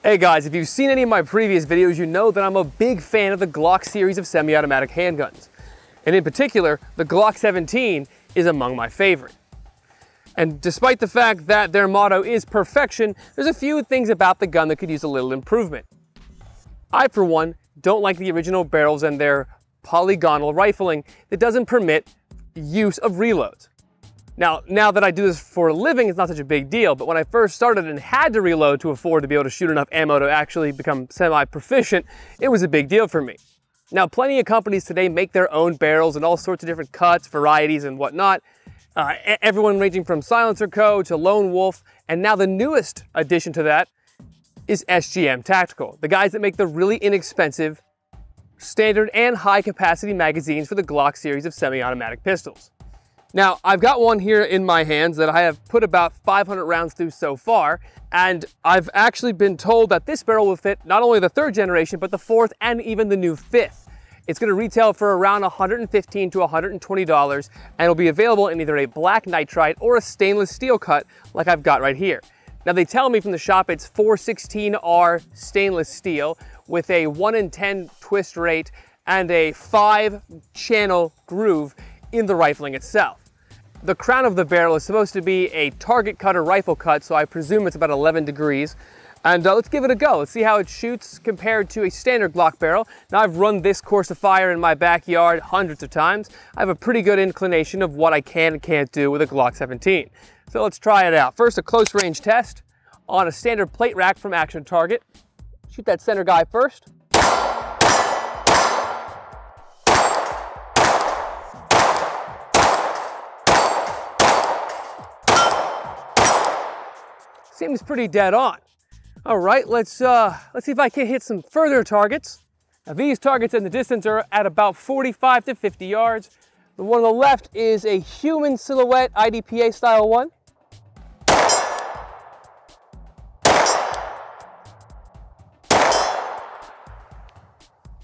Hey guys, if you've seen any of my previous videos, you know that I'm a big fan of the Glock series of semi-automatic handguns. And in particular, the Glock 17 is among my favorite. And despite the fact that their motto is perfection, there's a few things about the gun that could use a little improvement. I, for one, don't like the original barrels and their polygonal rifling that doesn't permit use of reloads. Now that I do this for a living, it's not such a big deal, but when I first started and had to reload to afford to be able to shoot enough ammo to actually become semi-proficient, it was a big deal for me. Now, plenty of companies today make their own barrels in all sorts of different cuts, varieties, and whatnot. Everyone ranging from Silencer Co. to Lone Wolf, and now the newest addition to that is SGM Tactical, the guys that make the really inexpensive, standard and high-capacity magazines for the Glock series of semi-automatic pistols. Now, I've got one here in my hands that I have put about 500 rounds through so far, and I've actually been told that this barrel will fit not only the third generation, but the fourth and even the new fifth. It's going to retail for around $115 to $120, and it'll be available in either a black nitride or a stainless steel cut like I've got right here. Now, they tell me from the shop it's 416R stainless steel with a 1 in 10 twist rate and a 5-channel groove in the rifling itself. The crown of the barrel is supposed to be a target cut or rifle cut, so I presume it's about 11 degrees. And let's give it a go. Let's see how it shoots compared to a standard Glock barrel. Now, I've run this course of fire in my backyard hundreds of times. I have a pretty good inclination of what I can and can't do with a Glock 17. So let's try it out. First, a close range test on a standard plate rack from Action Target. Shoot that center guy first. Seems pretty dead on. All right, let's see if I can hit some further targets. Now, these targets in the distance are at about 45 to 50 yards. The one on the left is a human silhouette IDPA style one.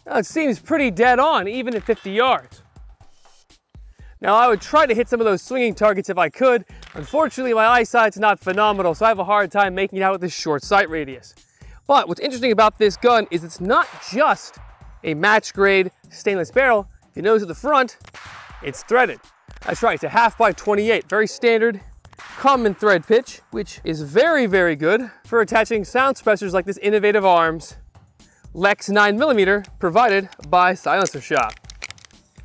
Now, it seems pretty dead on, even at 50 yards. Now, I would try to hit some of those swinging targets if I could. Unfortunately, my eyesight's not phenomenal, so I have a hard time making it out with this short sight radius. But what's interesting about this gun is it's not just a match grade stainless barrel. If you notice at the front, it's threaded. That's right, it's a 1/2x28, very standard, common thread pitch, which is very, very good for attaching sound suppressors like this Innovative Arms Lex 9mm provided by Silencer Shop.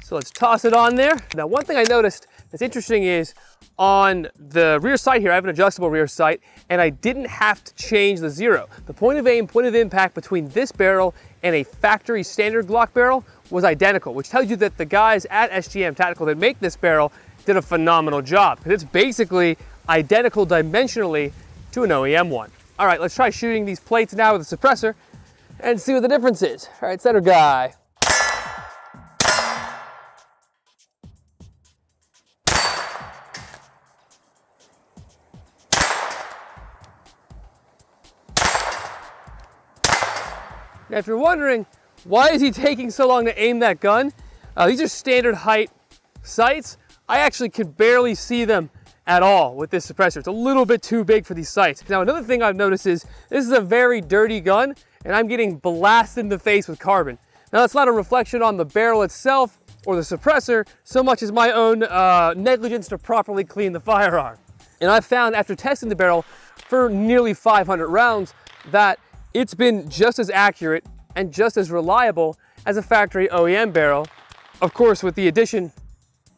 So let's toss it on there. Now, one thing I noticed that's interesting is on the rear sight here, I have an adjustable rear sight, and I didn't have to change the zero. The point of aim, point of impact between this barrel and a factory standard Glock barrel was identical, which tells you that the guys at SGM Tactical that make this barrel did a phenomenal job, because it's basically identical dimensionally to an OEM one. All right, let's try shooting these plates now with a suppressor and see what the difference is. All right, center guy. Now, if you're wondering, why is he taking so long to aim that gun? These are standard height sights. I actually could barely see them at all with this suppressor. It's a little bit too big for these sights. Now, another thing I've noticed is this is a very dirty gun, and I'm getting blasted in the face with carbon. Now, that's not a reflection on the barrel itself or the suppressor so much as my own negligence to properly clean the firearm. And I've found after testing the barrel for nearly 500 rounds that it's been just as accurate and just as reliable as a factory OEM barrel, of course with the addition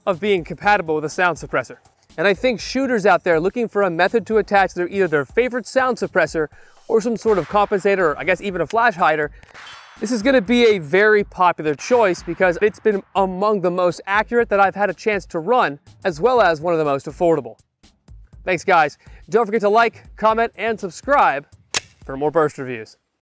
of being compatible with a sound suppressor. And I think shooters out there looking for a method to attach either their favorite sound suppressor or some sort of compensator, or I guess even a flash hider, this is going to be a very popular choice because it's been among the most accurate that I've had a chance to run, as well as one of the most affordable. Thanks guys. Don't forget to like, comment, and subscribe for more burst reviews.